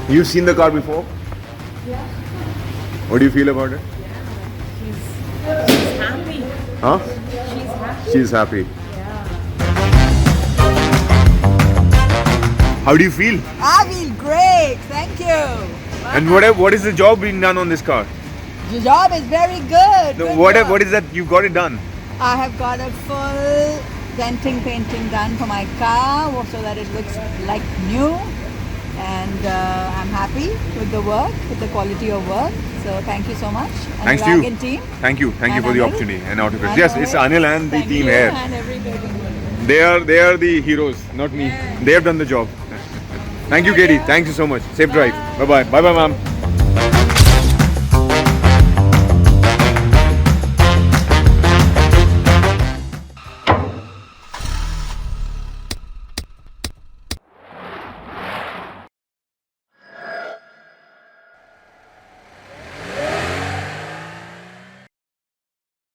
You've seen the car before? Yeah. What do you feel about it? She's happy. Huh? She's happy. She's happy. Yeah. How do you feel? I feel great, thank you. And what is the job being done on this car? The job is very good. No, good what job. is that you've got it done? I have got a full denting painting done for my car so that it looks like new. And I'm happy with the work, with the quality of work. So thank you so much. And Thanks the to you. Wagon team. Thank you And for the Anil. opportunity and Autocrest. And Yes, it's Anil and the Thank team you here. And everybody. They are the heroes, not me. Yeah. They have done the job. Thank you, Katie. Thank you so much. Safe drive. Bye bye. Bye bye, ma'am.